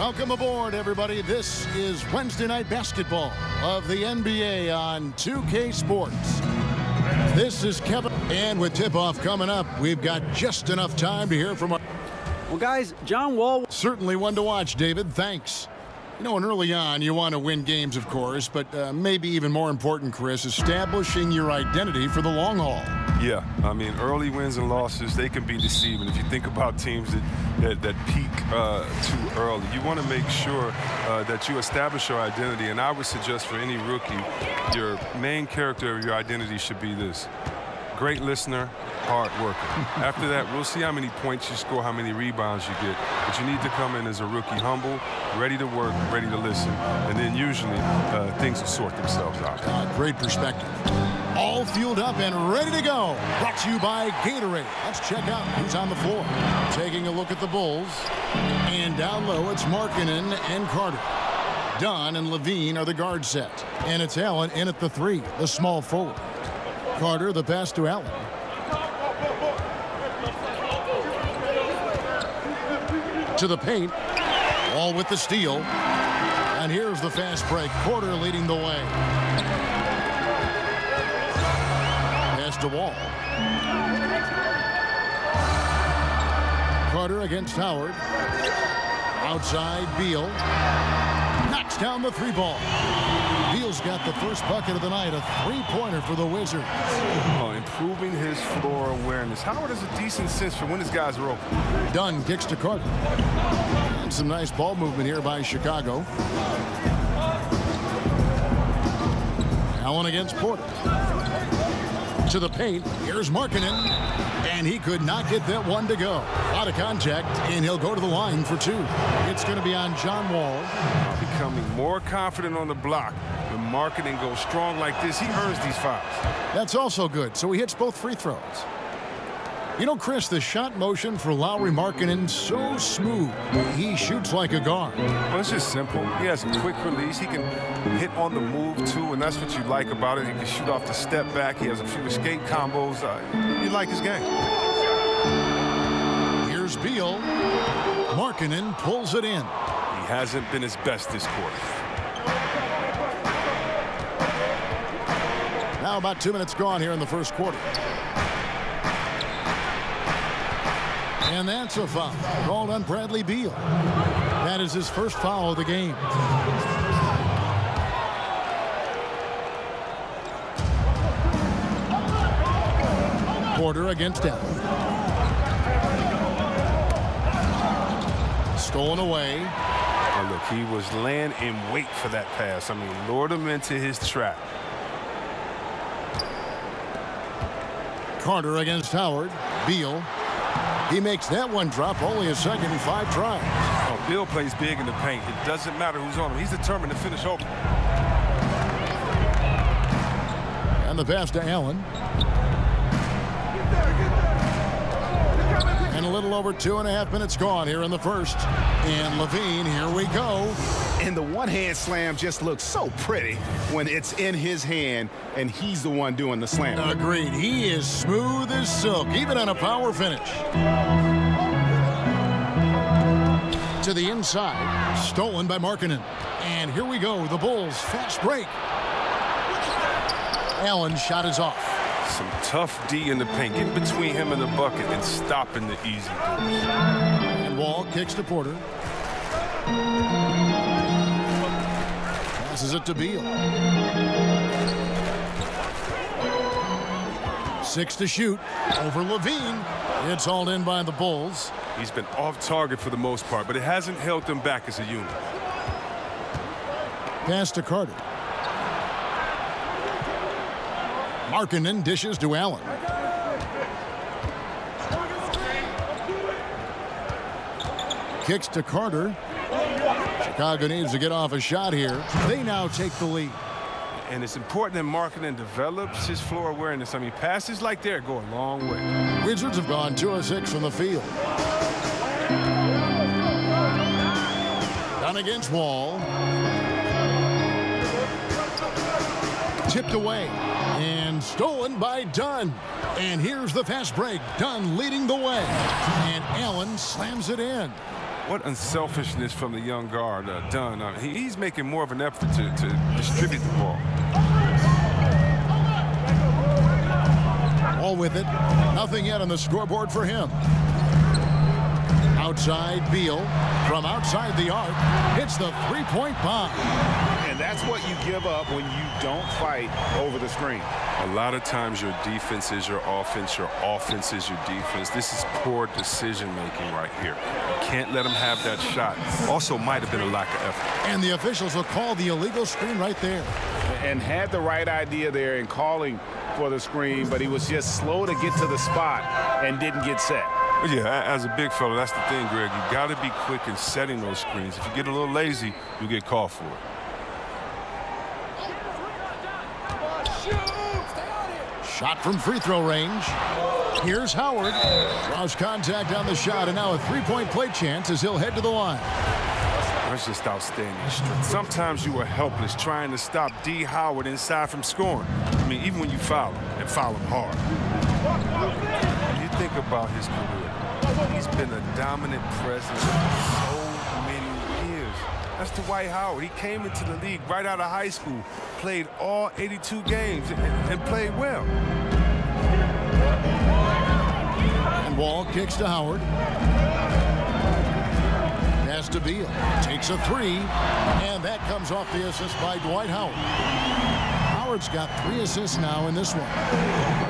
Welcome aboard, everybody. This is Wednesday Night Basketball of the NBA on 2K Sports. This is Kevin, and with tip-off coming up, we've got just enough time to hear from our... Well, guys, John Wall... Certainly one to watch, David. Thanks. You know, and early on, you want to win games, of course, but maybe even more important, Chris, establishing your identity for the long haul. Yeah, I mean, early wins and losses, they can be deceiving. If you think about teams that peak too early, you want to make sure that you establish your identity. And I would suggest for any rookie, your main character of your identity should be this: great listener, hard worker. After that, we'll see how many points you score, how many rebounds you get. But you need to come in as a rookie humble, ready to work, ready to listen. And then usually things will sort themselves out. Great perspective. All fueled up and ready to go. Brought to you by Gatorade. Let's check out who's on the floor. Taking a look at the Bulls. And down low, it's Markkanen and Carter. Dunn and Levine are the guard set. And it's Allen in at the three, the small forward. Carter, the pass to Allen. To the paint. Wall with the steal. And here's the fast break. Porter leading the way. Pass to Wall. Carter against Howard. Outside, Beal. Knocks down the three ball. Beal's got the first bucket of the night, a three-pointer for the Wizards. Improving his floor awareness. Howard has a decent sense for when his guys are open. Dunn kicks to Carter. And some nice ball movement here by Chicago. Allen against Porter. To the paint. Here's Markkanen. And he could not get that one to go. Out of contact, and he'll go to the line for two. It's going to be on John Wall. Becoming more confident on the block. When Markkanen goes strong like this, he earns these fouls. That's also good. So he hits both free throws. You know, Chris, the shot motion for Lauri Markkanen so smooth. He shoots like a guard. Well, it's just simple. He has quick release. He can hit on the move, too, and that's what you like about it. He can shoot off the step back. He has a few escape combos. You like his game. Here's Beal. Markkanen pulls it in. He hasn't been his best this quarter. Now about 2 minutes gone here in the first quarter. And that's a foul called on Bradley Beal. That is his first foul of the game. Porter against Allen. Stolen away. Now look, he was laying in wait for that pass. I mean, lured him into his trap. Carter against Howard. Beal. He makes that one drop. Only a second and 5 tries. Oh, Beal plays big in the paint. It doesn't matter who's on him. He's determined to finish open. And the pass to Allen. And a little over 2.5 minutes gone here in the first. And Levine, here we go. And the one-hand slam just looks so pretty when it's in his hand and he's the one doing the slam. Agreed. He is smooth as silk, even on a power finish. To the inside, stolen by Markkanen. And here we go, the Bulls fast break. Allen shot is off. Some tough D in the paint, getting between him and the bucket and stopping the easy goals. And Wall kicks to Porter. Passes it to Beal. 6 to shoot over Levine. It's hauled in by the Bulls. He's been off target for the most part, but it hasn't held them back as a unit. Pass to Carter. Markkanen dishes to Allen. Kicks to Carter. Chicago needs to get off a shot here. They now take the lead. And it's important that Markkanen develops his floor awareness. I mean, passes like that go a long way. Wizards have gone 2 of 6 from the field. Down against Wall. Tipped away. And stolen by Dunn. And here's the fast break. Dunn leading the way. And Allen slams it in. What unselfishness from the young guard, Dunn. He's making more of an effort to distribute the ball. All with it. Nothing yet on the scoreboard for him. Outside Beal from outside the arc hits the three-point bomb. And that's what you give up when you don't fight over the screen. A lot of times your defense is your offense is your defense. This is poor decision-making right here. You can't let him have that shot. Also might have been a lack of effort. And the officials will call the illegal screen right there. And had the right idea there in calling for the screen, but he was just slow to get to the spot and didn't get set. Yeah, as a big fella, that's the thing, Greg. You got to be quick in setting those screens. If you get a little lazy, you get called for it. Shot from free throw range. Here's Howard. Draws contact on the shot, and now a three-point play chance as he'll head to the line. That's just outstanding strength. Sometimes you are helpless trying to stop D. Howard inside from scoring. I mean, even when you foul him, and foul him hard. When you think about his career, he's been a dominant presence for so many years. That's Dwight Howard. He came into the league right out of high school, played all 82 games, and played well. And Wall kicks to Howard. Pass to Beal. Takes a three, and that comes off the assist by Dwight Howard. Howard's got 3 assists now in this one.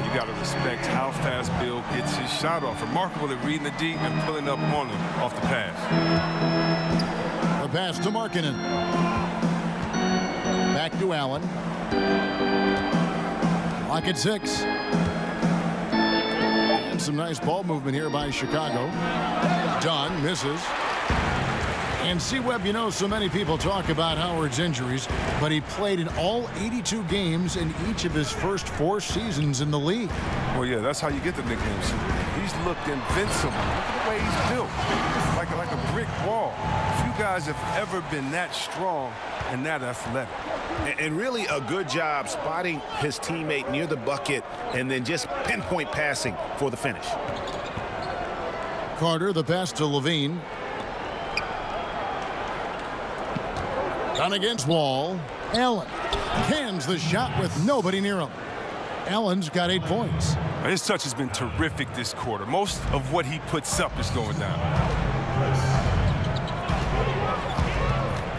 You got to respect how fast Bill gets his shot off. Remarkable at reading the D and pulling up on him off the pass. The pass to Markkanen. Back to Allen. Clock at 6. And some nice ball movement here by Chicago. Dunn misses. And C-Webb, you know, so many people talk about Howard's injuries, but he played in all 82 games in each of his first 4 seasons in the league. Well, yeah, that's how you get the nickname Superman. He's looked invincible. Look at the way he's built, like a brick wall. Few guys have ever been that strong and that athletic. And really a good job spotting his teammate near the bucket and then just pinpoint passing for the finish. Carter, the pass to Levine. Done against Wall. Allen cans the shot with nobody near him. Allen's got 8 points. His touch has been terrific this quarter. Most of what he puts up is going down.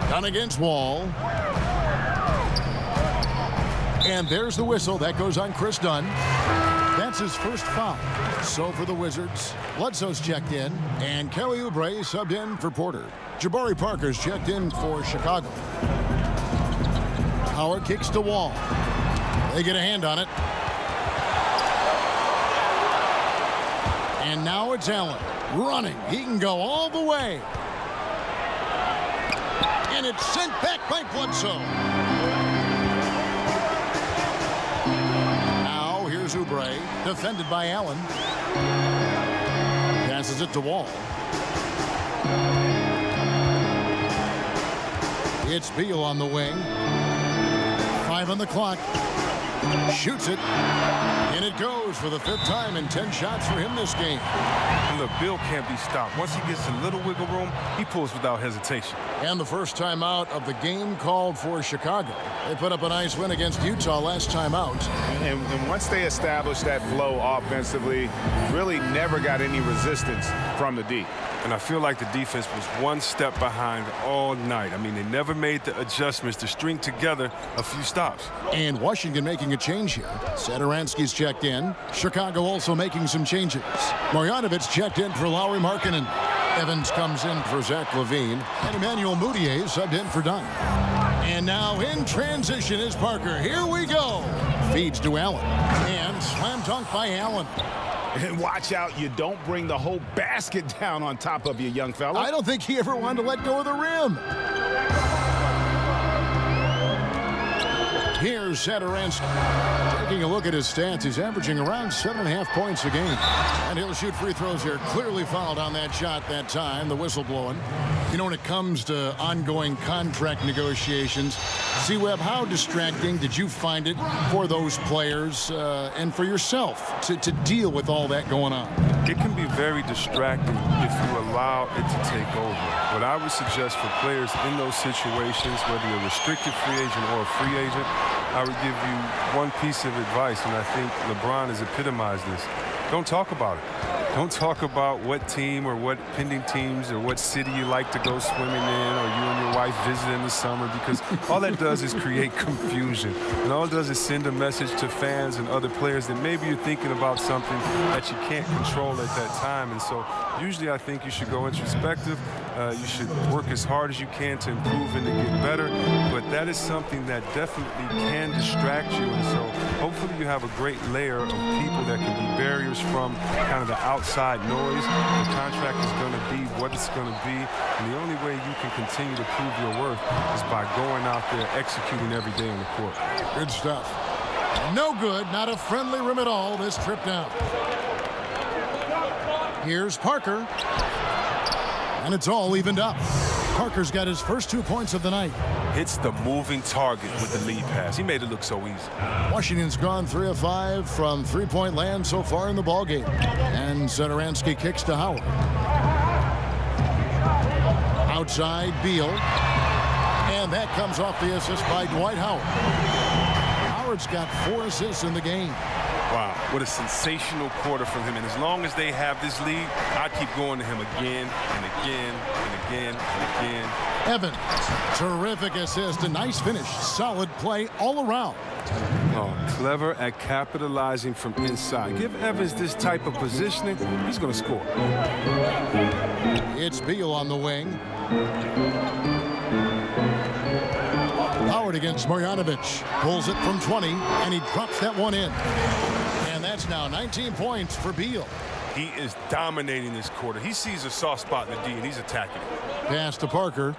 Done against Wall. And there's the whistle. That goes on Chris Dunn. That's his first foul. So for the Wizards, Bledsoe's checked in, and Kelly Oubre subbed in for Porter. Jabari Parker's checked in for Chicago. Howard kicks to Wall. They get a hand on it. And now it's Allen running. He can go all the way. And it's sent back by Bledsoe. Now here's Oubre, defended by Allen. Passes it to Wall. It's Beal on the wing. 5 on the clock. Shoots it. And it goes for the 5th time in 10 shots for him this game. And look, Bill can't be stopped. Once he gets a little wiggle room, he pulls without hesitation. And the first time out of the game called for Chicago. They put up a nice win against Utah last time out. And once they established that flow offensively, really never got any resistance from the D. And I feel like the defense was one step behind all night. I mean, they never made the adjustments to string together a few stops. And Washington making a change here. Satoransky's checked in. Chicago also making some changes. Marjanovic checked in for Lauri Markkanen. Evans comes in for Zach LaVine. And Emmanuel Mudiay subbed in for Dunn. And now in transition is Parker. Here we go. Feeds to Allen. And slam dunk by Allen. And watch out, you don't bring the whole basket down on top of you, young fella. I don't think he ever wanted to let go of the rim. Here's Satoransky. Taking a look at his stats, he's averaging around 7.5 points a game. And he'll shoot free throws here. Clearly fouled on that shot that time, the whistle blowing. You know, when it comes to ongoing contract negotiations, C-Webb, how distracting did you find it for those players and for yourself to deal with all that going on? it can be very distracting if you allow it to take over. What I would suggest for players in those situations, whether you're a restricted free agent or a free agent, I would give you one piece of advice, and I think LeBron has epitomized this. Don't talk about it. Don't talk about what team or what pending teams or what city you like to go swimming in, or you and your wife visit in the summer, because all that does is create confusion. And all it does is send a message to fans and other players that maybe you're thinking about something that you can't control at that time. And so usually I think you should go introspective. You should work as hard as you can to improve and to get better. But that is something that definitely can distract you. And so hopefully you have a great layer of people that can be barriers from kind of the outside noise. The contract is going to be what it's going to be. And the only way you can continue to prove your worth is by going out there, executing every day on the court. Good stuff. No good. Not a friendly rim at all this trip down. Here's Parker. And it's all evened up. Parker's got his first 2 points of the night. Hits the moving target with the lead pass. He made it look so easy. Washington's gone 3 of 5 from three-point land so far in the ballgame. And Satoransky kicks to Howard. Outside, Beal. And that comes off the assist by Dwight Howard. Howard's got 4 assists in the game. Wow, what a sensational quarter from him. And as long as they have this lead, I keep going to him again and again and again and again. Evans, terrific assist, a nice finish, solid play all around. Oh, clever at capitalizing from inside. Give Evans this type of positioning, he's going to score. It's Beal on the wing. Howard against Marjanovic. Pulls it from 20, and he drops that one in. And that's now 19 points for Beal. He is dominating this quarter. He sees a soft spot in the D, and he's attacking it. Pass to Parker.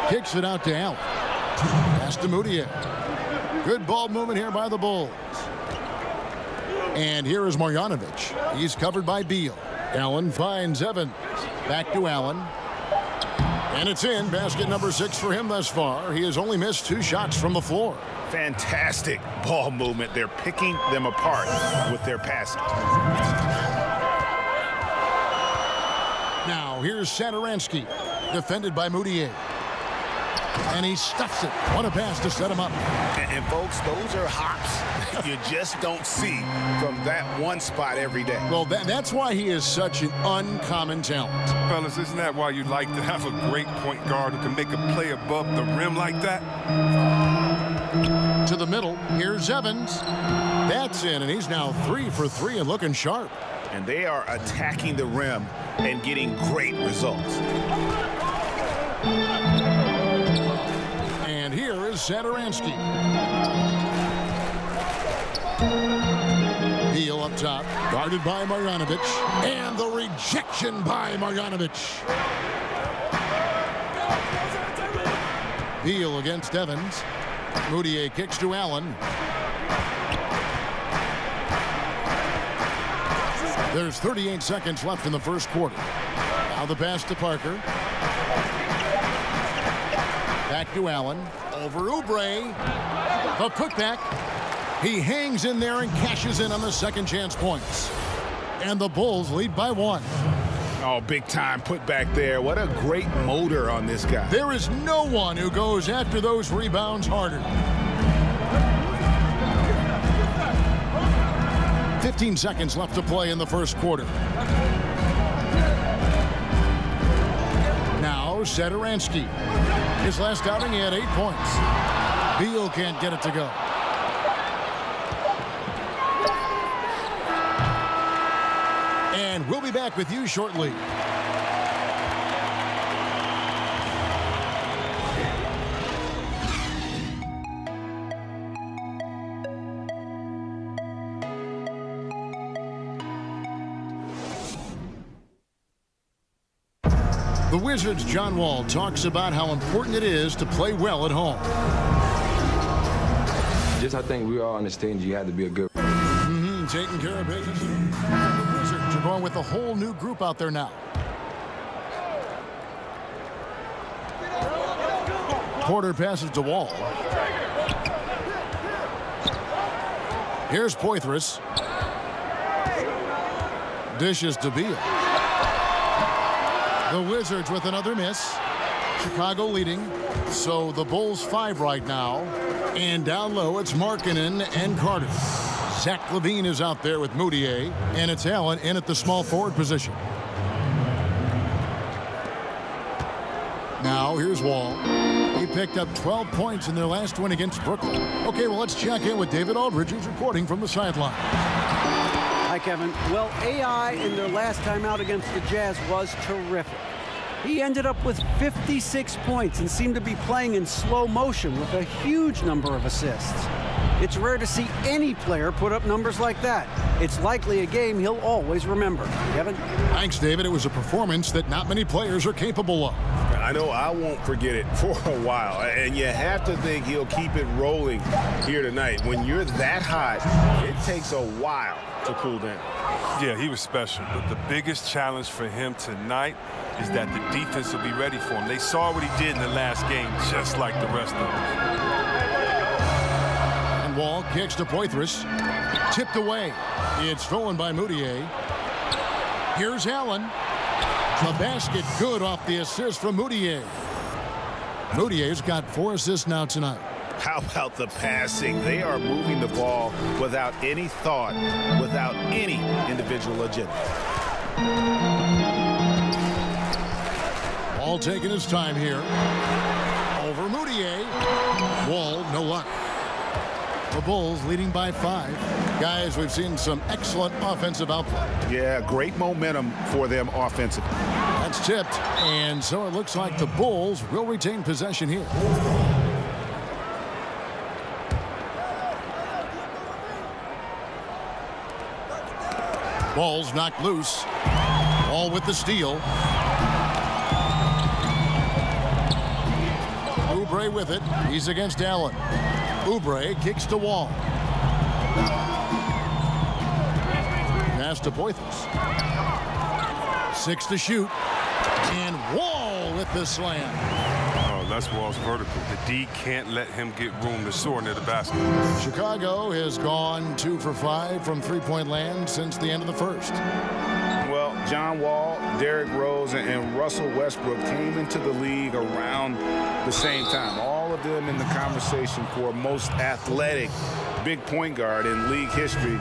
Kicks it out to Allen. Pass to Moutier. Good ball movement here by the Bulls. And here is Marjanovic. He's covered by Beal. Allen finds Evans. Back to Allen. And it's in. Basket number 6 for him thus far. He has only missed 2 shots from the floor. Fantastic ball movement. They're picking them apart with their passing. Now here's Satoransky. Defended by Moutier. And he stuffs it. What a pass to set him up. And folks, those are hops you just don't see from that one spot every day. Well, that's why he is such an uncommon talent. Fellas, isn't that why you like to have a great point guard who can make a play above the rim like that? To the middle, here's Evans. That's in, and he's now 3 for 3 and looking sharp. And they are attacking the rim and getting great results. And here is Satoransky. Beal up top, guarded by Marjanovic, and the rejection by Marjanovic. Beal against Evans. Moutier kicks to Allen. There's 38 seconds left in the first quarter. Now the pass to Parker. Back to Allen. Over Oubre. The putback. He hangs in there and cashes in on the second chance points. And the Bulls lead by 1. Oh, big time put back there. What a great motor on this guy. There is no one who goes after those rebounds harder. 15 seconds left to play in the first quarter. Now Satoransky. His last outing, he had 8 points. Beal can't get it to go. And we'll be back with you shortly. The Wizards' John Wall talks about how important it is to play well at home. I think we all understand you have to be a good. Taking care of business. The Wizards are going with a whole new group out there now. Porter passes to Wall. Here's Poitras. Dishes to Beal. The Wizards with another miss. Chicago leading. So the Bulls 5 right now. And down low, it's Markkanen and Carter. Zach LaVine is out there with Moutier. And it's Allen in at the small forward position. Now here's Wall. He picked up 12 points in their last win against Brooklyn. Okay, well, let's check in with David Aldridge, who's reporting from the sideline. Hi, Kevin. Well, AI in their last time out against the Jazz was terrific. He ended up with 56 points and seemed to be playing in slow motion with a huge number of assists. It's rare to see any player put up numbers like that. It's likely a game he'll always remember. Kevin? Thanks, David. It was a performance that not many players are capable of. I know I won't forget it for a while, and you have to think he'll keep it rolling here tonight. When you're that hot, it takes a while to cool down. Yeah, he was special, but the biggest challenge for him tonight is that the defense will be ready for him. They saw what he did in the last game, just like the rest of them. And Wall kicks to Poitras. Tipped away. It's stolen by Moutier. Here's Allen. The basket good off the assist from Moutier. Moutier's got 4 assists now tonight. How about the passing? They are moving the ball without any thought, without any individual agenda. Ball taking his time here. Over Moutier. Wall, no luck. The Bulls leading by 5. Guys, we've seen some excellent offensive output. Yeah, great momentum for them offensively. That's tipped, and so it looks like the Bulls will retain possession here. Ball's knocked loose. Ball with the steal. Oubre with it. He's against Allen. Oubre kicks to Wall. Pass to Poitras. 6 to shoot. And Wall with the slam. Oh, that's Wall's vertical. The D can't let him get room to soar near the basket. Chicago has gone 2 for 5 from three-point land since the end of the first. Well, John Wall, Derrick Rose, and Russell Westbrook came into the league around the same time. All of them in the conversation for most athletic big point guard in league history.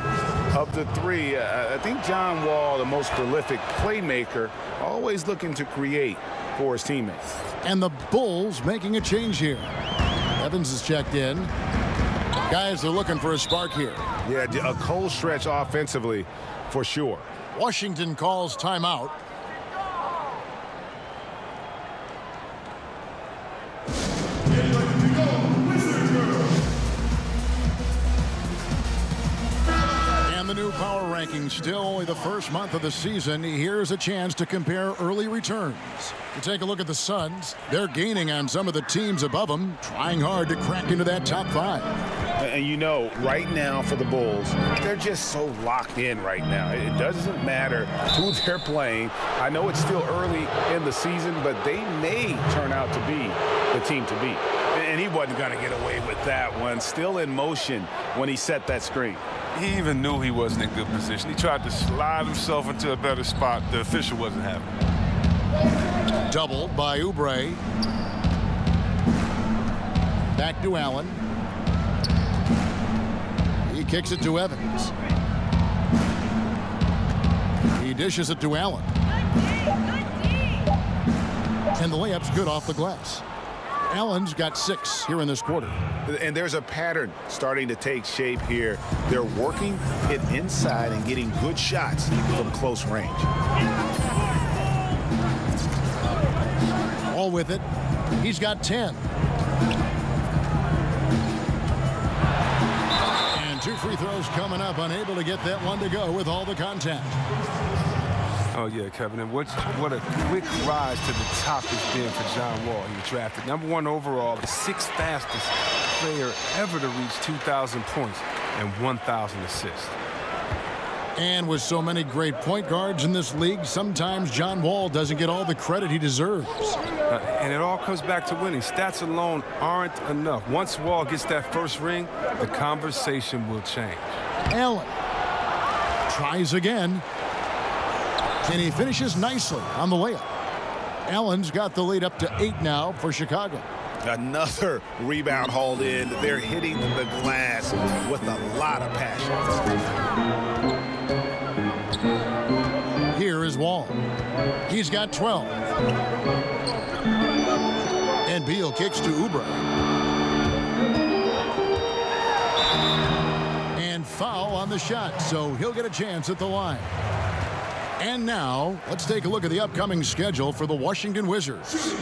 Of the three, I think John Wall, the most prolific playmaker, always looking to create for his teammates. And the Bulls making a change here. Evans is checked in. Guys are looking for a spark here. Yeah, a cold stretch offensively for sure. Washington calls timeout. And the new power rankings, still only the first month of the season. Here's a chance to compare early returns. To take a look at the Suns, they're gaining on some of the teams above them, trying hard to crack into that top 5. And you know, right now for the Bulls, they're just so locked in right now. It doesn't matter who they're playing. I know it's still early in the season, but they may turn out to be the team to beat. And he wasn't going to get away with that one. Still in motion when he set that screen. He even knew he wasn't in good position. He tried to slide himself into a better spot. The official wasn't having it. Doubled by Oubre. Back to Allen. He kicks it to Evans. He dishes it to Allen. And the layup's good off the glass. Allen's got 6 here in this quarter. And there's a pattern starting to take shape here. They're working it inside and getting good shots from close range. All with it. He's got 10. And 2 free throws coming up. Unable to get that one to go with all the contact. Oh, yeah, Kevin. And what a quick rise to the top has been for John Wall. He was drafted #1 overall, the 6th fastest player ever to reach 2,000 points and 1,000 assists. And with so many great point guards in this league, sometimes John Wall doesn't get all the credit he deserves. And it all comes back to winning. Stats alone aren't enough. Once Wall gets that first ring, the conversation will change. Allen tries again. And he finishes nicely on the layup. Allen's got the lead up to 8 now for Chicago. Another rebound hauled in. They're hitting the glass with a lot of passion. Here is Wall. He's got 12. And Beal kicks to Oubre. And foul on the shot, so he'll get a chance at the line. And now, let's take a look at the upcoming schedule for the Washington Wizards.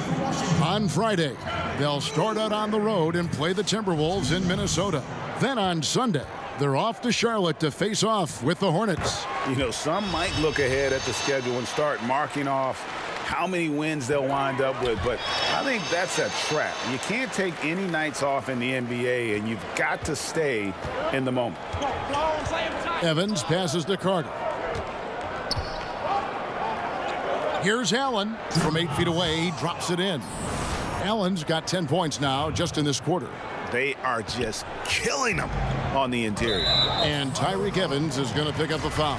On Friday, they'll start out on the road and play the Timberwolves in Minnesota. Then on Sunday, they're off to Charlotte to face off with the Hornets. You know, some might look ahead at the schedule and start marking off how many wins they'll wind up with, but I think that's a trap. You can't take any nights off in the NBA, and you've got to stay in the moment. Evans passes to Carter. Here's Allen. From 8 feet away, he drops it in. Allen's got 10 points now just in this quarter. They are just killing them on the interior. And Tyreke Evans is going to pick up a foul.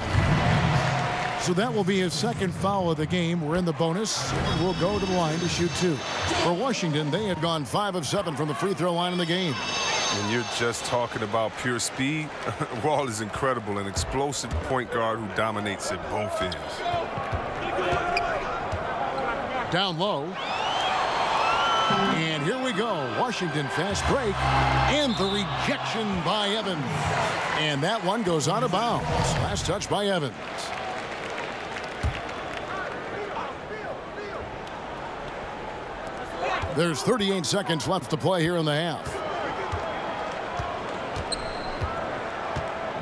So that will be his second foul of the game. We're in the bonus. We'll go to the line to shoot 2. For Washington, they had gone 5 of 7 from the free throw line in the game. When you're just talking about pure speed, Wall is incredible, an explosive point guard who dominates at both ends. Down low. And here we go. Washington fast break. And the rejection by Evans. And that one goes out of bounds. Last touch by Evans. There's 38 seconds left to play here in the half.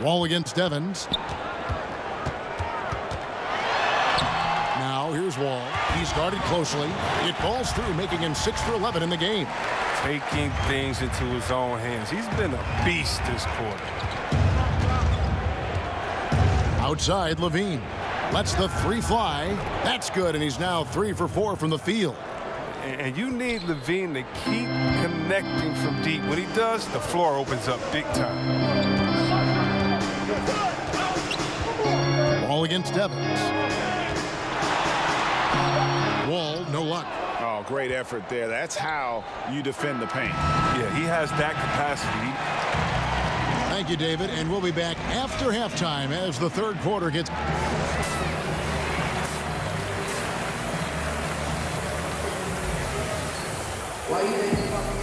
Wall against Evans. Now here's Wall. He's guarded closely. It falls through, making him 6 for 11 in the game. Taking things into his own hands. He's been a beast this quarter. Outside, Levine lets the 3 fly. That's good, and he's now 3 for 4 from the field. And you need Levine to keep connecting from deep. When he does, the floor opens up big time. Wall against Evans. Wall, no luck. Oh, great effort there. That's how you defend the paint. Yeah, he has that capacity. Thank you, David, and we'll be back after halftime as the third quarter gets...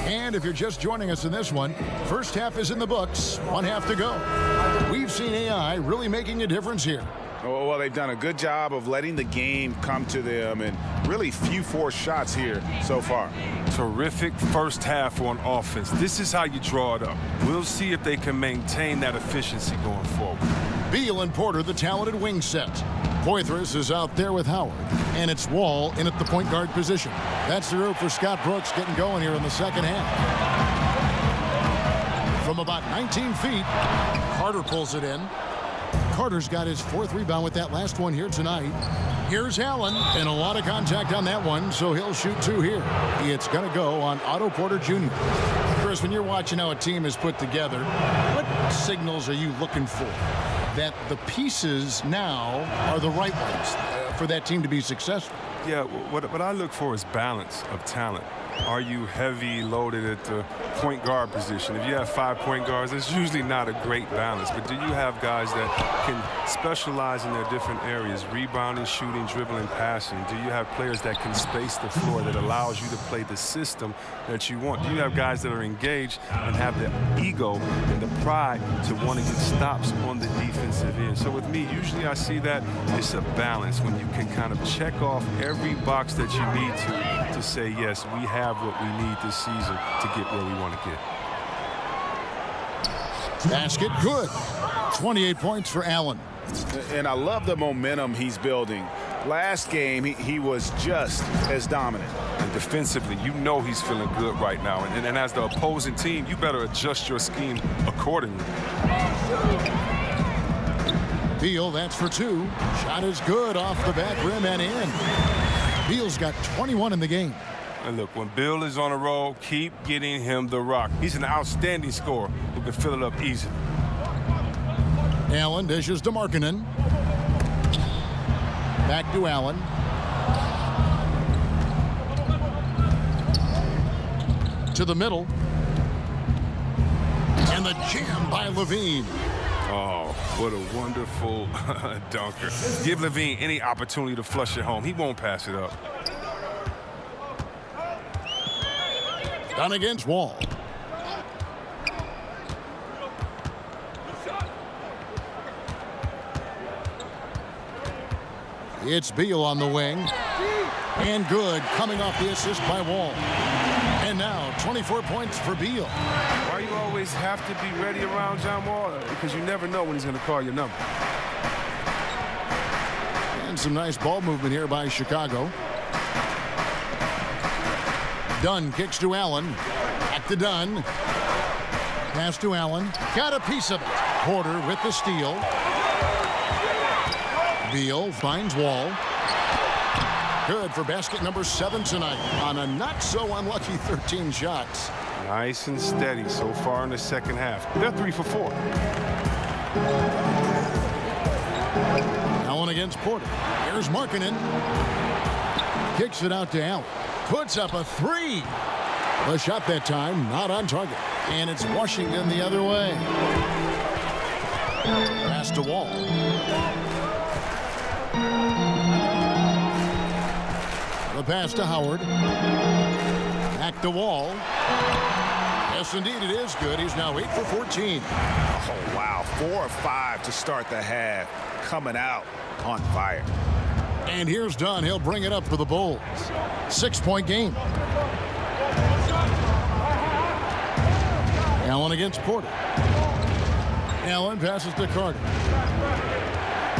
And if you're just joining us in this one, first half is in the books, 1 half to go. We've seen AI really making a difference here. Well, they've done a good job of letting the game come to them, and really few forced shots here so far. Terrific first half on offense. This is how you draw it up. We'll see if they can maintain that efficiency going forward. Beal and Porter, the talented wing set. Poitras is out there with Howard, and it's Wall in at the point guard position. That's the route for Scott Brooks getting going here in the second half. From about 19 feet, Carter pulls it in. Carter's got his 4th rebound with that last one here tonight. Here's Allen, and a lot of contact on that one, so he'll shoot 2 here. It's going to go on Otto Porter Jr. Chris, when you're watching how a team is put together, what signals are you looking for that the pieces now are the right ones for that team to be successful? Yeah, what I look for is balance of talent. Are you heavy loaded at the point guard position? If you have 5 point guards, it's usually not a great balance. But do you have guys that can specialize in their different areas, rebounding, shooting, dribbling, passing? Do you have players that can space the floor that allows you to play the system that you want? Do you have guys that are engaged and have the ego and the pride to want to get stops on the defensive end? So with me, usually I see that it's a balance when you can kind of check off every box that you need to say, yes, we have what we need this season to get where we want to get. Basket good. 28 points for Allen. And I love the momentum he's building. Last game, he was just as dominant. And defensively, you know he's feeling good right now. And as the opposing team, you better adjust your scheme accordingly. Beal, that's for 2. Shot is good off the back rim and in. Beal's got 21 in the game. And look, when Bill is on a roll, keep getting him the rock. He's an outstanding scorer who can fill it up easily. Allen dishes to Markkanen. Back to Allen. To the middle. And the jam by Levine. Oh, what a wonderful dunker. Give Levine any opportunity to flush it home. He won't pass it up. Done against Wall. It's Beal on the wing. And good, coming off the assist by Wall. And now 24 points for Beal. Why you always have to be ready around John Wall? Because you never know when he's going to call your number. And some nice ball movement here by Chicago. Dunn kicks to Allen. Back to Dunn. Pass to Allen. Got a piece of it. Porter with the steal. Beal finds Wall. Good for basket number 7 tonight on a not-so-unlucky 13 shots. Nice and steady so far in the second half. They're 3 for 4. Allen against Porter. Here's Markkanen. Kicks it out to Allen. Puts up a 3. The shot that time not on target. And it's Washington the other way. Pass to Wall. The pass to Howard. Back to Wall. Yes, indeed, it is good. He's now 8 for 14. Oh, wow. 4 or 5 to start the half. Coming out on fire. And here's Dunn. He'll bring it up for the Bulls. 6-point game. Allen against Porter. Allen passes to Carter.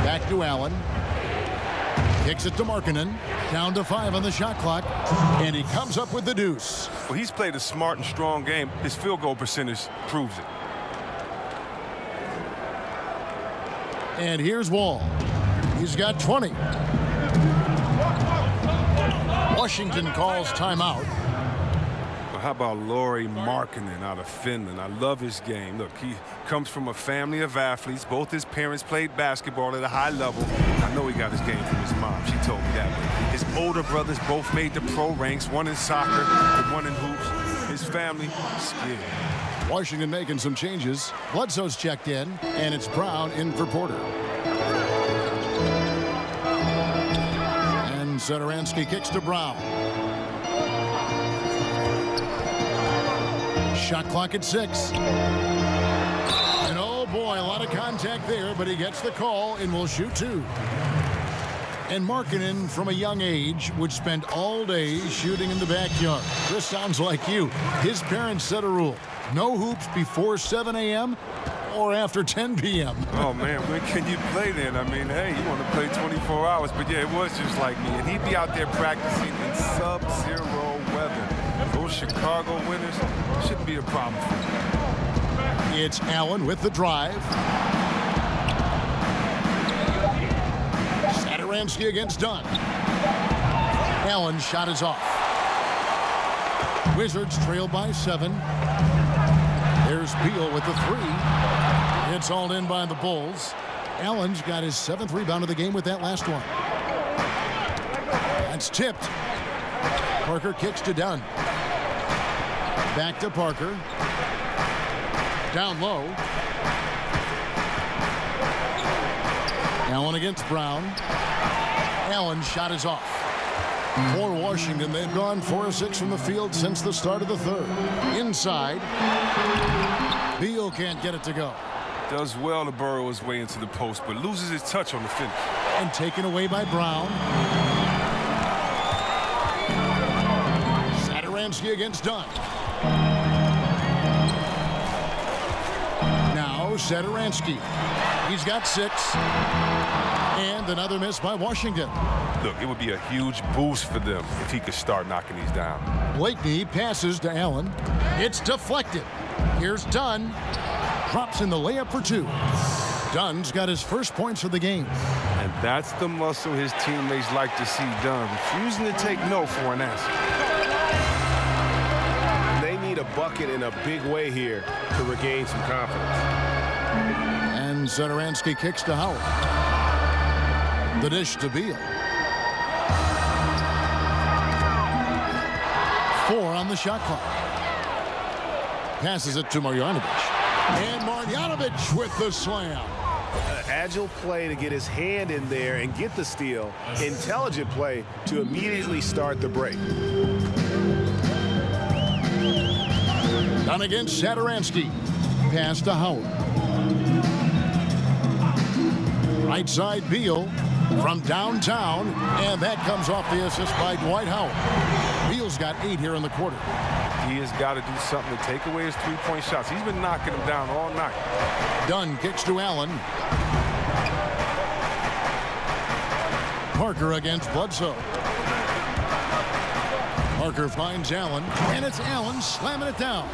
Back to Allen. Kicks it to Markkanen. Down to 5 on the shot clock. And he comes up with the deuce. Well, he's played a smart and strong game. His field goal percentage proves it. And here's Wall. He's got 20. Washington calls timeout. Well, how about Lauri Markkanen out of Finland? I love his game. Look, he comes from a family of athletes. Both his parents played basketball at a high level. I know he got his game from his mom. She told me that. But his older brothers both made the pro ranks, one in soccer and one in hoops. His family, skilled. Washington making some changes. Bledsoe's checked in, and it's Brown in for Porter. And Satoransky kicks to Brown. Shot clock at 6. And oh boy, a lot of contact there, but he gets the call and will shoot 2. And Markkanen, from a young age, would spend all day shooting in the backyard. This sounds like you. His parents set a rule. No hoops before 7 a.m. or after 10 p.m. Oh, man, when can you play then? I mean, hey, you want to play 24 hours. But, yeah, it was just like me. And he'd be out there practicing in sub-zero weather. Those Chicago winters shouldn't be a problem for him. It's Allen with the drive. Satoransky against Dunn. Allen's shot is off. Wizards trail by 7. There's Beal with the 3. It's all in by the Bulls. Allen's got his 7th rebound of the game with that last one. That's tipped. Parker kicks to Dunn. Back to Parker. Down low. Allen against Brown. Allen's shot is off. For Washington, they've gone 4 of 6 from the field since the start of the third. Inside. Beal can't get it to go. Does well to burrow his way into the post, but loses his touch on the finish. And taken away by Brown. Satoransky against Dunn. Now Satoransky. He's got 6. And another miss by Washington. Look, it would be a huge boost for them if he could start knocking these down. Blakeney passes to Allen. It's deflected. Here's Dunn. Drops in the layup for 2. Dunn's got his first points of the game. And that's the muscle his teammates like to see done, refusing to take no for an answer. They need a bucket in a big way here to regain some confidence. And Satoransky kicks to Howard. The dish to Beal. 4 on the shot clock. Passes it to Marjanovic. And Marjanovic with the slam. Agile play to get his hand in there and get the steal. Intelligent play to immediately start the break. Done against Satoransky. Pass to Howard. Right side Beal from downtown. And that comes off the assist by Dwight Howard. Beal's got 8 here in the quarter. He has got to do something to take away his three-point shots. He's been knocking them down all night. Dunn kicks to Allen. Parker against Bledsoe. Parker finds Allen, and it's Allen slamming it down.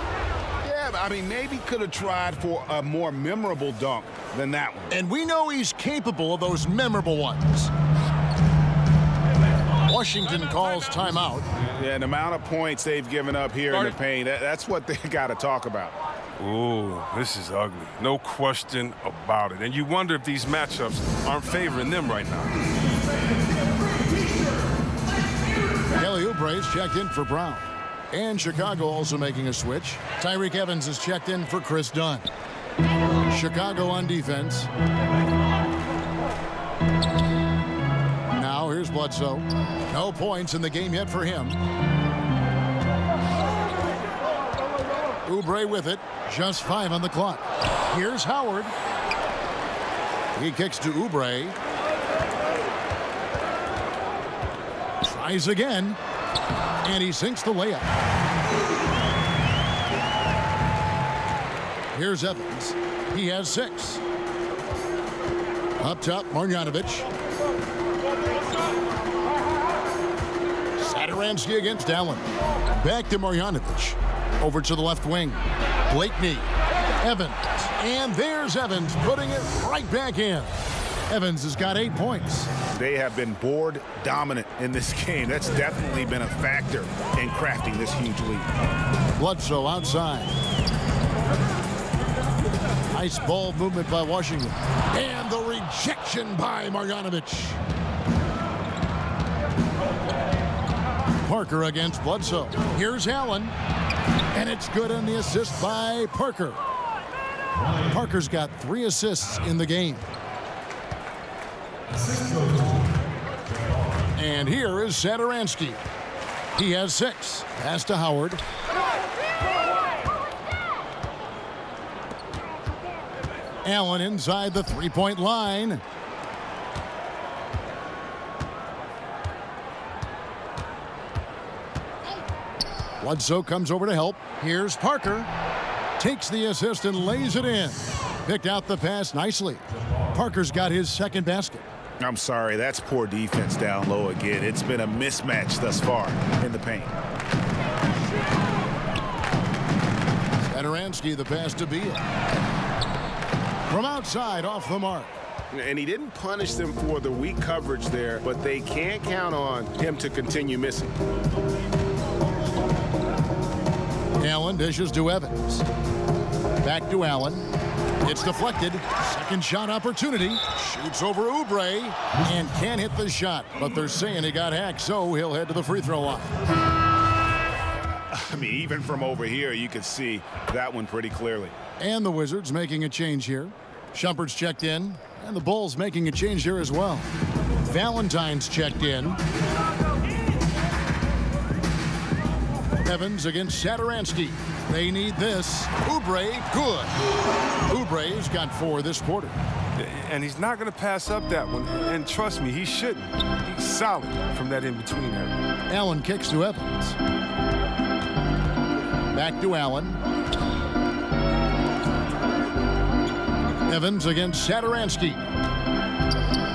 Yeah, I mean, maybe could have tried for a more memorable dunk than that one. And we know he's capable of those memorable ones. Washington calls timeout. Yeah, and the amount of points they've given up here in the paint, that's what they got to talk about. Ooh, this is ugly. No question about it. And you wonder if these matchups aren't favoring them right now. Kelly Oubre's checked in for Brown. And Chicago also making a switch. Tyreke Evans is checked in for Chris Dunn. Chicago on defense. Now here's Bledsoe. No points in the game yet for him. Oubre with it. Just 5 on the clock. Here's Howard. He kicks to Oubre. Tries again. And he sinks the layup. Here's Evans. He has 6. Up top, Marjanovic. Satoransky against Allen. Back to Marjanovic. Over to the left wing. Blakeney. Evans. And there's Evans putting it right back in. Evans has got 8 points. They have been board dominant in this game. That's definitely been a factor in crafting this huge lead. Bledsoe outside. Nice ball movement by Washington. And the rejection by Marjanovic. Parker against Bledsoe. Here's Allen. And it's good on the assist by Parker. Parker's got 3 assists in the game. And here is Satoransky. He has 6. Pass to Howard. Allen inside the 3-point line. Bledsoe comes over to help. Here's Parker. Takes the assist and lays it in. Picked out the pass nicely. Parker's got his 2nd basket. I'm sorry, that's poor defense down low again. It's been a mismatch thus far in the paint. Satoransky, the pass to Beal. From outside, off the mark. And he didn't punish them for the weak coverage there, but they can't count on him to continue missing. Allen dishes to Evans. Back to Allen. It's deflected. 2nd shot opportunity. Shoots over Oubre and can't hit the shot. But they're saying he got hacked, so he'll head to the free throw line. I mean, even from over here, you could see that one pretty clearly. And the Wizards making a change here. Shumpert's checked in. And the Bulls making a change here as well. Valentine's checked in. Evans against Satoransky. They need this. Oubre, good. Oubre's got 4 this quarter. And he's not going to pass up that one. And trust me, he shouldn't. He's solid from that in-between area. Allen kicks to Evans. Back to Allen. Evans against Satoransky.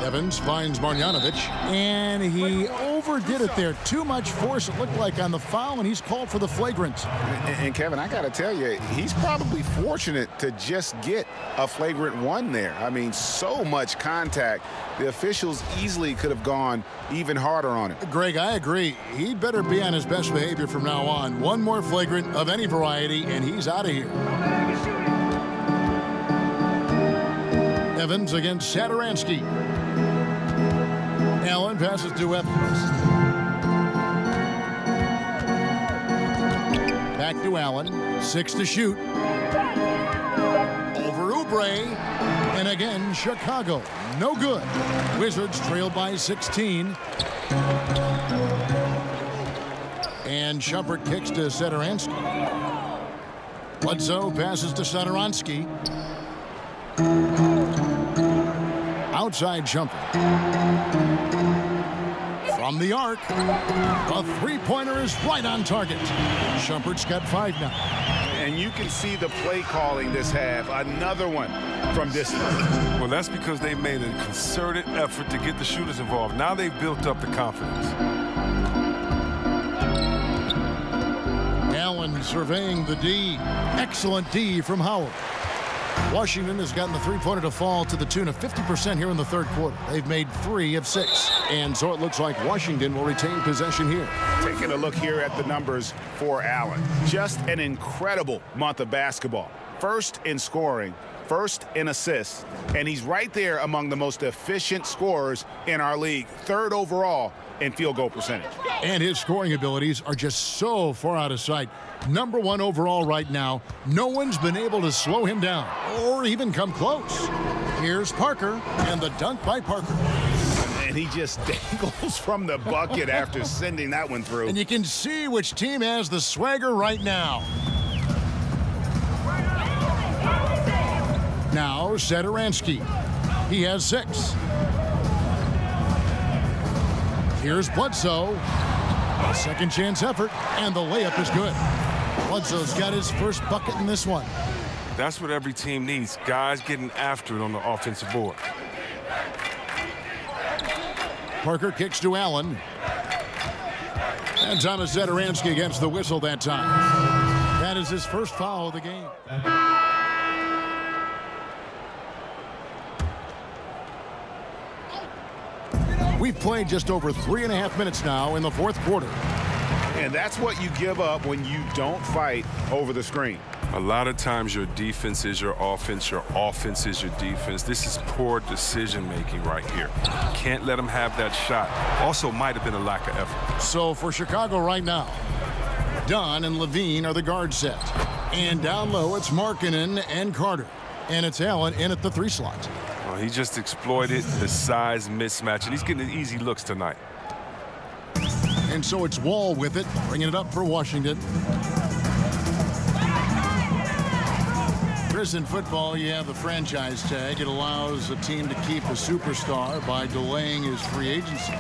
Evans finds Marjanovic, and he overdid it there. Too much force, it looked like, on the foul, and he's called for the flagrant. And Kevin, I got to tell you, he's probably fortunate to just get a flagrant 1 there. I mean, so much contact. The officials easily could have gone even harder on him. Greg, I agree. He'd better be on his best behavior from now on. One more flagrant of any variety, and he's out of here. Evans against Satoransky. Allen passes to Evans. Back to Allen. 6 to shoot. Over Oubre. And again, Chicago. No good. Wizards trail by 16. And Shumpert kicks to Satoransky. Bledsoe passes to Satoransky. Outside Shumpert. From the arc. A three-pointer is right on target. Shumpert's got 5 now. And you can see the play calling this half. Another one from distance. Well, that's because they made a concerted effort to get the shooters involved. Now they've built up the confidence. Allen surveying the D. Excellent D from Howard. Washington has gotten the three-pointer to fall to the tune of 50% here in the third quarter. They've made 3 of 6. And so it looks like Washington will retain possession here. Taking a look here at the numbers for Allen. Just an incredible month of basketball. First in scoring, first in assists, and he's right there among the most efficient scorers in our league. 3rd overall in field goal percentage. And his scoring abilities are just so far out of sight. Number 1 overall right now. No one's been able to slow him down or even come close. Here's Parker and the dunk by Parker. And he just dangles from the bucket after sending that one through. And you can see which team has the swagger right now. Now Satoransky. He has 6. Here's Bledsoe. A second chance effort, and the layup is good. Bledsoe's got his first bucket in this one. That's what every team needs. Guys getting after it on the offensive board. Parker kicks to Allen. And Thomas Satoransky gets the whistle that time. That is his first foul of the game. We've played just over 3.5 minutes now in the fourth quarter. And that's what you give up when you don't fight over the screen. A lot of times your defense is your offense is your defense. This is poor decision-making right here. Can't let them have that shot. Also might have been a lack of effort. So for Chicago right now, Dunn and Levine are the guard set. And down low, it's Markkanen and Carter. And it's Allen in at the 3 slot. Well, he just exploited the size mismatch, and he's getting easy looks tonight. And so it's Wall with it, bringing it up for Washington. Chris, in football, you have the franchise tag. It allows a team to keep a superstar by delaying his free agency.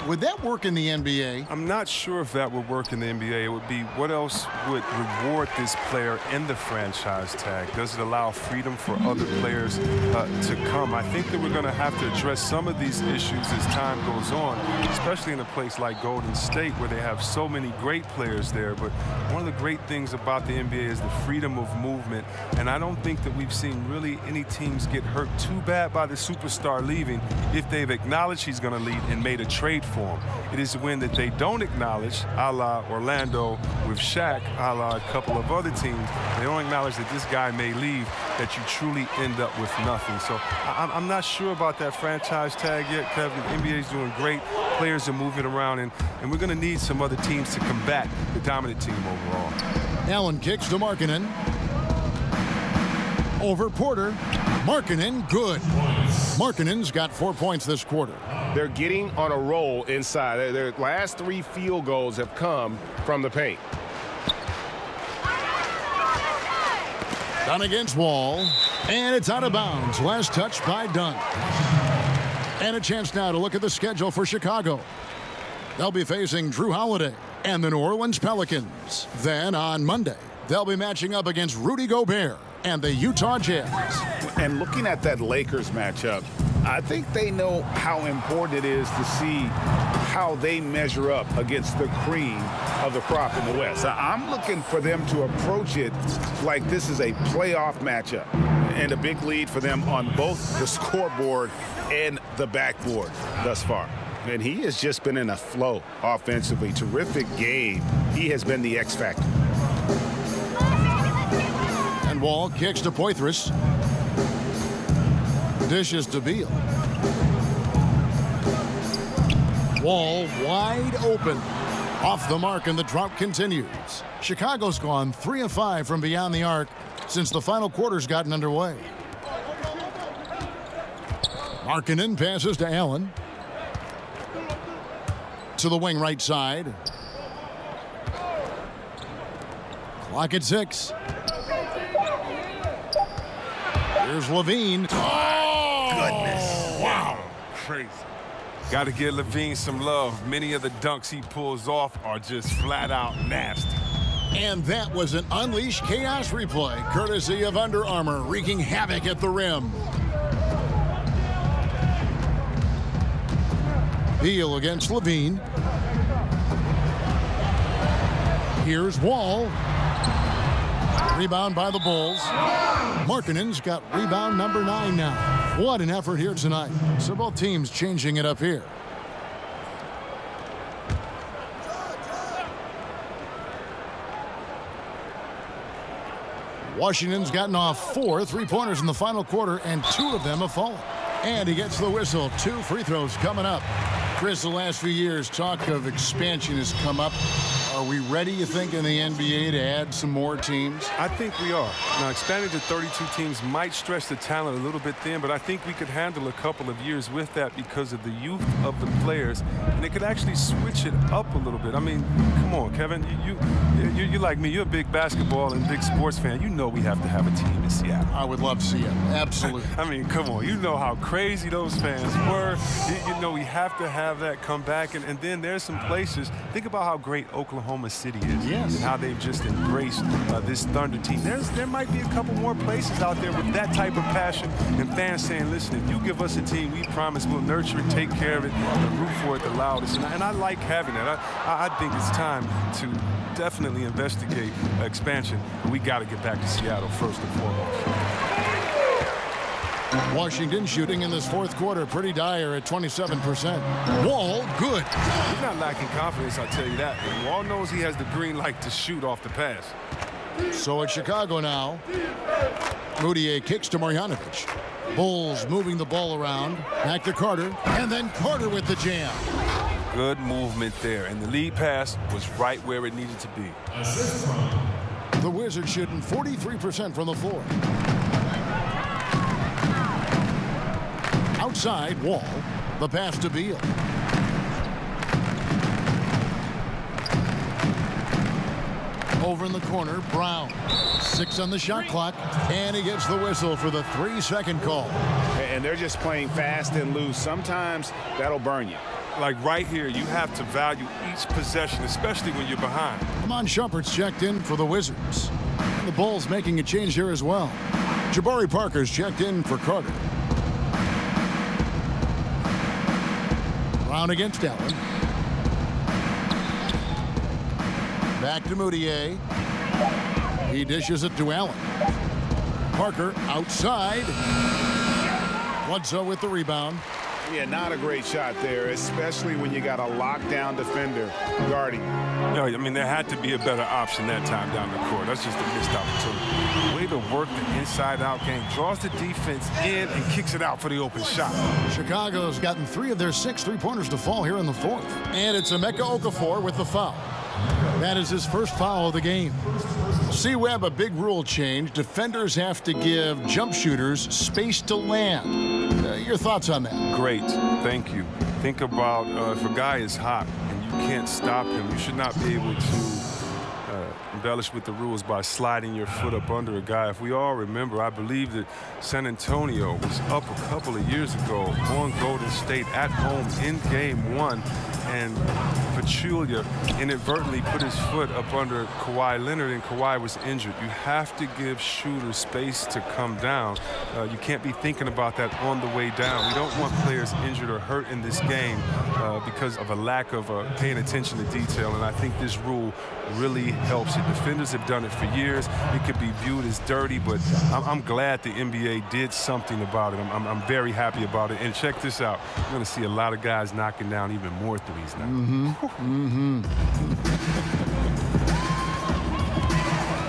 Would that work in the NBA? I'm not sure if that would work in the NBA. It would be what else would reward this player in the franchise tag? Does it allow freedom for other players to come? I think that we're going to have to address some of these issues as time goes on, especially in a place like Golden State where they have so many great players there. But one of the great things about the NBA is the freedom of movement, and I don't think that we've seen really any teams get hurt too bad by the superstar leaving if they've acknowledged he's going to leave and made a trade for him. It is when that they don't acknowledge, a la Orlando with Shaq, a la a couple of other teams, they don't acknowledge that this guy may leave, that you truly end up with nothing. So I'm not sure about that franchise tag yet, Kevin. The NBA is doing great. Players are moving around, and we're going to need some other teams to combat the dominant team overall. Allen kicks to Markkanen. Over Porter. Markkanen, good. Markkanen's got 4 points this quarter. They're getting on a roll inside. Their last 3 field goals have come from the paint. Dunn against Wall. And it's out of bounds. Last touch by Dunn. And a chance now to look at the schedule for Chicago. They'll be facing Drew Holiday and the New Orleans Pelicans. Then on Monday, they'll be matching up against Rudy Gobert and the Utah Jazz. And looking at that Lakers matchup, I think they know how important it is to see how they measure up against the cream of the crop in the West. I'm looking for them to approach it like this is a playoff matchup, and a big lead for them on both the scoreboard and the backboard thus far. And he has just been in a flow offensively. Terrific game. He has been the X factor. And Wall kicks to Poitras. Dishes to Beal. Wall wide open. Off the mark, and the drought continues. Chicago's gone 3 of 5 from beyond the arc since the final quarter's gotten underway. Markkanen passes to Allen. To the wing right side. Clock at 6. Here's Levine. Oh, Goodness. Wow. Crazy. Got to give Levine some love. Many of the dunks he pulls off are just flat out nasty. And that was an Unleash Chaos replay, courtesy of Under Armour, wreaking havoc at the rim. Beal against Levine. Here's Wall. Rebound by the Bulls. Markkanen's got rebound number 9 now. What an effort here tonight. So both teams changing it up here. Washington's gotten off 4 3-pointers in the final quarter, and 2 of them have fallen. And he gets the whistle. 2 free throws coming up. Chris, the last few years, talk of expansion has come up. Are we ready, you think, in the NBA to add some more teams? I think we are. Now, expanding to 32 teams might stretch the talent a little bit thin, but I think we could handle a couple of years with that because of the youth of the players, and it could actually switch it up a little bit. I mean, come on, Kevin. You're like me. You're a big basketball and big sports fan. You know we have to have a team in Seattle. I would love to see it. Absolutely. I mean, come on. You know how crazy those fans were. You know we have to have that come back, and then there's some places. Think about how great Oklahoma City is. Yes. And how they've just embraced this Thunder team. There might be a couple more places out there with that type of passion and fans saying, listen, if you give us a team, we promise we'll nurture it, take care of it, and root for it the loudest. And I like having that. I think it's time to definitely investigate expansion. We got to get back to Seattle first and foremost. Washington shooting in this fourth quarter pretty dire at 27%. Wall, good. He's not lacking confidence, I'll tell you that. And Wall knows he has the green light to shoot off the pass. So it's Chicago now. Mudiay kicks to Marjanovic. Bulls moving the ball around. Back to Carter. And then Carter with the jam. Good movement there. And the lead pass was right where it needed to be. The Wizards shooting 43% from the floor. Outside, Wall. The pass to Beal. Over in the corner, Brown. 6 on the shot clock, and he gets the whistle for the 3-second call. And they're just playing fast and loose. Sometimes that'll burn you. Like right here, you have to value each possession, especially when you're behind. Iman Shumpert's checked in for the Wizards. And the Bulls making a change here as well. Jabari Parker's checked in for Carter. Brown against Allen. Back to Mudiay. He dishes it to Allen. Parker outside. Bledsoe with the rebound. Yeah, not a great shot there, especially when you got a lockdown defender guarding you. No, I mean, there had to be a better option that time down the court. That's just a missed opportunity. Way to work the inside-out game. Draws the defense in and kicks it out for the open shot. Chicago's gotten 3 of their 6 3-pointers to fall here in the fourth. And it's Emeka Okafor with the foul. That is his first foul of the game. C-Web, a big rule change. Defenders have to give jump shooters space to land. Your thoughts on that? Great. Thank you. Think about if a guy is hot and you can't stop him, you should not be able to embellish with the rules by sliding your foot up under a guy. If we all remember, I believe that San Antonio was up a couple of years ago on Golden State at home in Game 1, and Pachulia inadvertently put his foot up under Kawhi Leonard, and Kawhi was injured. You have to give shooters space to come down. You can't be thinking about that on the way down. We don't want players injured or hurt in this game because of a lack of paying attention to detail, and I think this rule really helps it. Defenders have done it for years. It could be viewed as dirty, but I'm glad the NBA did something about it. I'm very happy about it. And check this out. We're going to see a lot of guys knocking down even more threes now.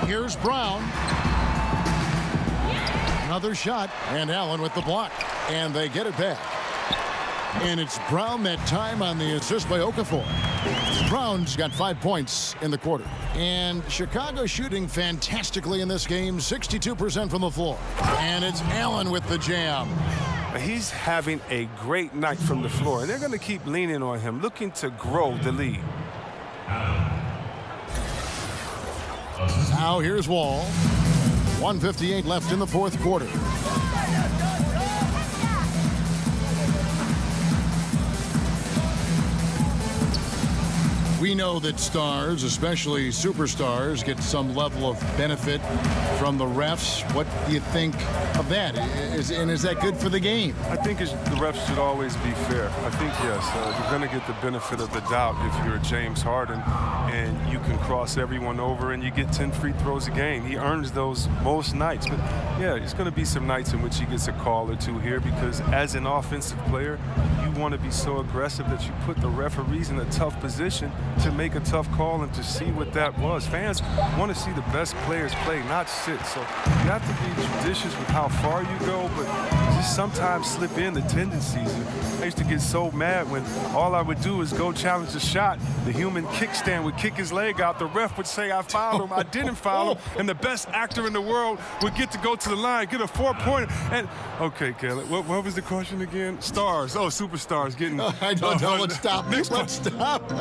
Here's Brown. Another shot, and Allen with the block. And they get it back. And it's Brown that time on the assist by Okafor. Brown's got 5 points in the quarter. And Chicago shooting fantastically in this game, 62% from the floor. And it's Allen with the jam. He's having a great night from the floor, and they're going to keep leaning on him, looking to grow the lead. Now here's Wall. 1:58 left in the fourth quarter. We know that stars, especially superstars, get some level of benefit from the refs. What do you think of that? Is that good for the game? I think the refs should always be fair. I think, yes, you're going to get the benefit of the doubt if you're James Harden and you can cross everyone over and you get 10 free throws a game. He earns those most nights. But, yeah, there's going to be some nights in which he gets a call or two here because as an offensive player, you want to be so aggressive that you put the referees in a tough position to make a tough call and to see what that was. Fans want to see the best players play, not sit. So you have to be judicious with how far you go, but just sometimes slip in the tendencies. I used to get so mad when all I would do is go challenge a shot. The human kickstand would kick his leg out. The ref would say I fouled him. I didn't foul him. And the best actor in the world would get to go to the line, get a 4-pointer. And okay, Caleb, what was the question again? Stars. Oh, superstars getting. I don't know. Let's stop. Let's stop.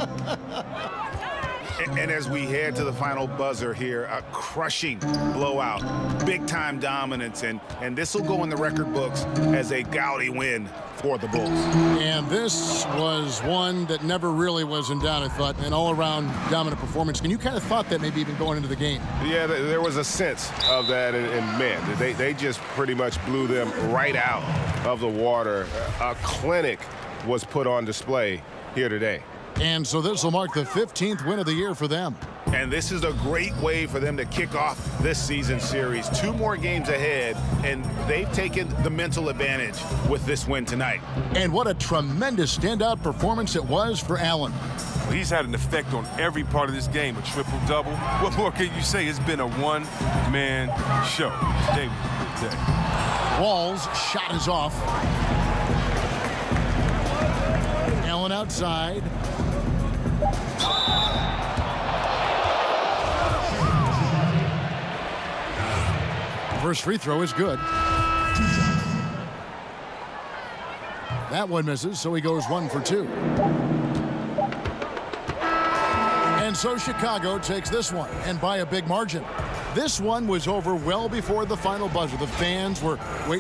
And as we head to the final buzzer here, a crushing blowout, big-time dominance, and this will go in the record books as a gaudy win for the Bulls. And this was one that never really was in doubt, I thought, an all-around dominant performance. And you kind of thought that maybe even going into the game. Yeah, there was a sense of that, and man, they just pretty much blew them right out of the water. A clinic was put on display here today. And so this will mark the 15th win of the year for them. And this is a great way for them to kick off this season series. 2 more games ahead, and they've taken the mental advantage with this win tonight. And what a tremendous standout performance it was for Allen. He's had an effect on every part of this game, a triple-double. What more can you say? It's been a one-man show. Today was a good day. Wall's shot is off. Allen outside. First free throw is good. That one misses, so he goes 1 for 2. And so Chicago takes this one, and by a big margin. This one was over well before the final buzzer. The fans were waiting.